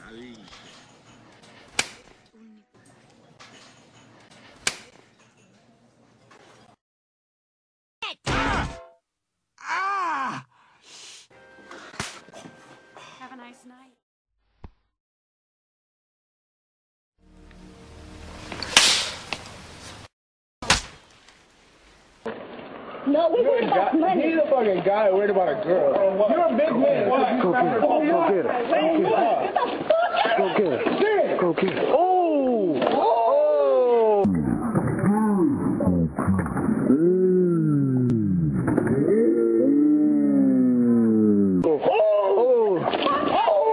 Have a nice night. No, we worried about money. He's a fucking guy worried about a girl. You're a big man. Go get it. Go get it. Go get it. Go get it. Oh! Oh!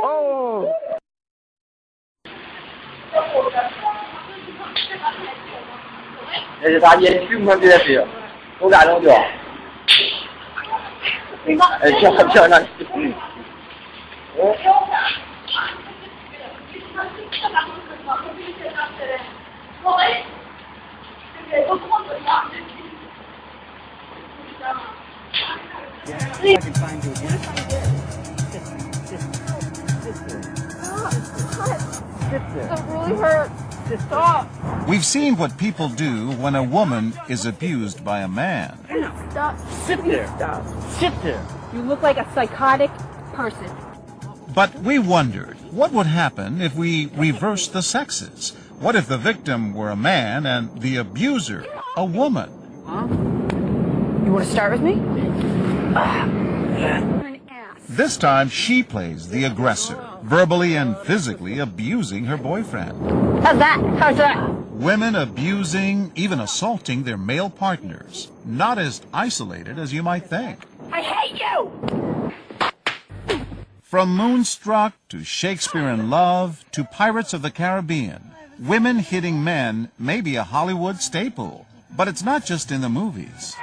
Oh! 这是他烟熏吗？这是，多大钟就？哎，漂亮。That really hurt. Stop. We've seen what people do when a woman is abused by a man. Stop. Sit there. Stop. Sit there. You look like a psychotic person. But we wondered, what would happen if we reversed the sexes? What if the victim were a man and the abuser a woman? Huh? You want to start with me? This time she plays the aggressor, verbally and physically abusing her boyfriend. How's that? How's that? Women abusing, even assaulting their male partners. Not as isolated as you might think. I hate you! From Moonstruck to Shakespeare in Love to Pirates of the Caribbean, women hitting men may be a Hollywood staple, but it's not just in the movies.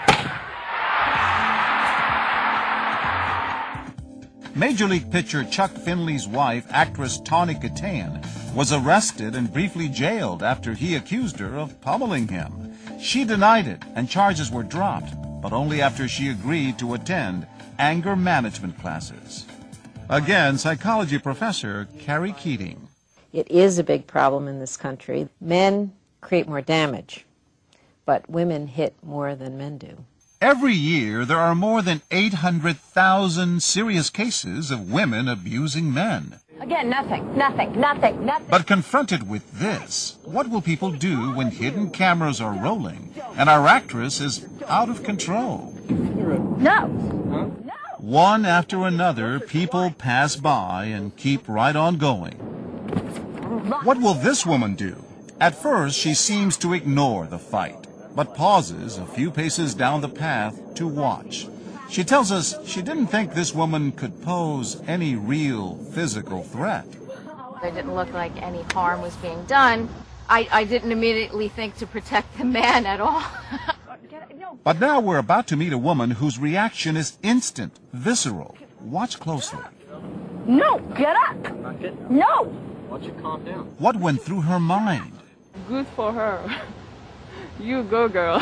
Major League pitcher Chuck Finley's wife, actress Tawny Kitaen, was arrested and briefly jailed after he accused her of pummeling him. She denied it and charges were dropped, but only after she agreed to attend anger management classes. Again, psychology professor Carrie Keating. It is a big problem in this country. Men create more damage, but women hit more than men do. Every year, there are more than 800,000 serious cases of women abusing men. Again, nothing. But confronted with this, what will people do when hidden cameras are rolling and our actress is out of control? No. One after another, people pass by and keep right on going. What will this woman do? At first, she seems to ignore the fight, but pauses a few paces down the path to watch. She tells us she didn't think this woman could pose any real physical threat. There didn't look like any harm was being done. I didn't immediately think to protect the man at all. But now we're about to meet a woman whose reaction is instant, visceral. Watch closely. No, get up. No. Why don't you calm down? What went through her mind? Good for her. You go, girl.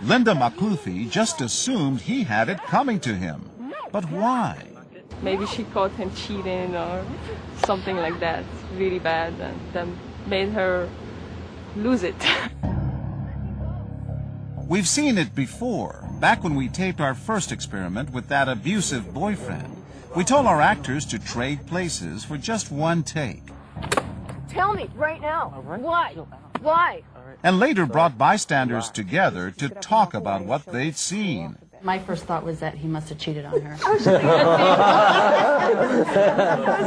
Linda McCluthie just assumed he had it coming to him. But why? Maybe she caught him cheating or something like that, really bad, and that made her lose it. We've seen it before, back when we taped our first experiment with that abusive boyfriend. We told our actors to trade places for just one take. Tell me right now. Why? Why? And later brought bystanders together to talk about what they'd seen. My first thought was that he must have cheated on her. I was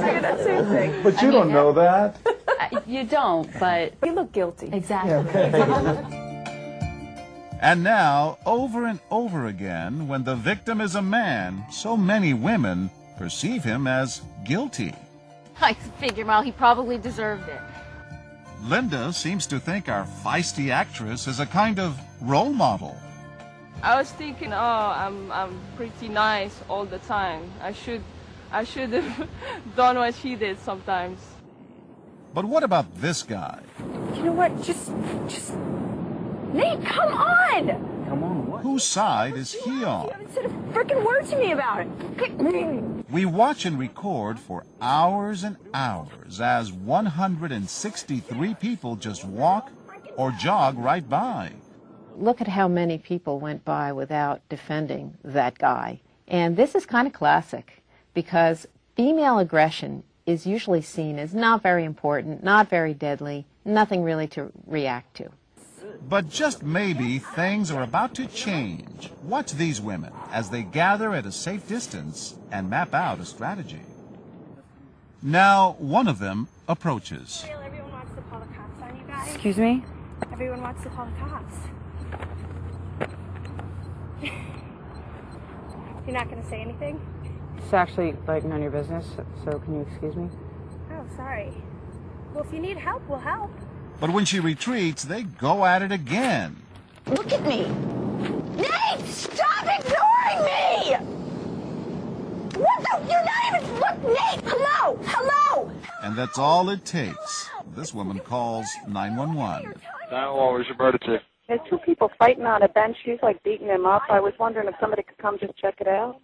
thinking that same thing. But you don't know that. You don't, but... You look guilty. Exactly. And now, over and over again, when the victim is a man, so many women perceive him as guilty. I figured, well, he probably deserved it. Linda seems to think our feisty actress is a kind of role model. I was thinking, oh, I'm pretty nice all the time. I should have done what she did sometimes. But what about this guy? You know what? Just Nate, come on! Come on, what? Whose side is he You on? haven't said a freaking word to me about it. We watch and record for hours and hours as 163 people just walk or jog right by. Look at how many people went by without defending that guy. And this is kind of classic because female aggression is usually seen as not very important, not very deadly, nothing really to react to. But just maybe things are about to change. Watch these women as they gather at a safe distance and map out a strategy. Now, one of them approaches. Everyone wants to call the cops on you guys. Excuse me? Everyone wants to call the cops. You're not going to say anything? It's actually, like, none of your business, so can you excuse me? Oh, sorry. Well, if you need help, we'll help. But when she retreats, they go at it again. Look at me! Nate, stop ignoring me! What the? You're not even... Look, Nate, hello! Hello! And that's all it takes. This woman calls 911. 911, where's your brother to? There's two people fighting on a bench. She's like beating him up. I was wondering if somebody could come just check it out.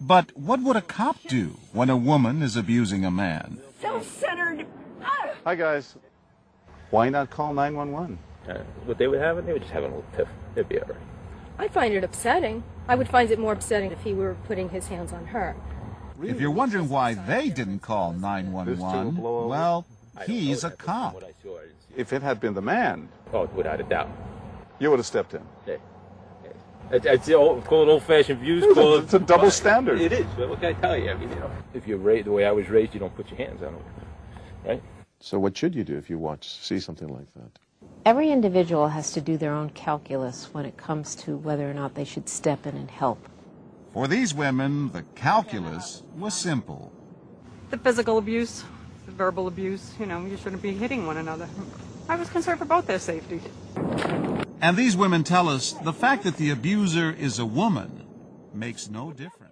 But what would a cop do when a woman is abusing a man? Self-centered. Hi, guys. Why not call 911? What they would have, they would just have a little tiff. It'd be all right. I find it upsetting. I would find it more upsetting if he were putting his hands on her. If you're wondering why they didn't call 911, well, he's a cop. If it had been the man, oh, without a doubt, you would have stepped in. Yeah. It's called old-fashioned views. It's a double standard. It is. But what can I tell you? I mean, if you're raised the way I was raised, you don't put your hands on them, right? So what should you do if you see something like that? Every individual has to do their own calculus when it comes to whether or not they should step in and help. For these women, the calculus was simple. The physical abuse, the verbal abuse, you shouldn't be hitting one another. I was concerned for both their safety. And these women tell us the fact that the abuser is a woman makes no difference.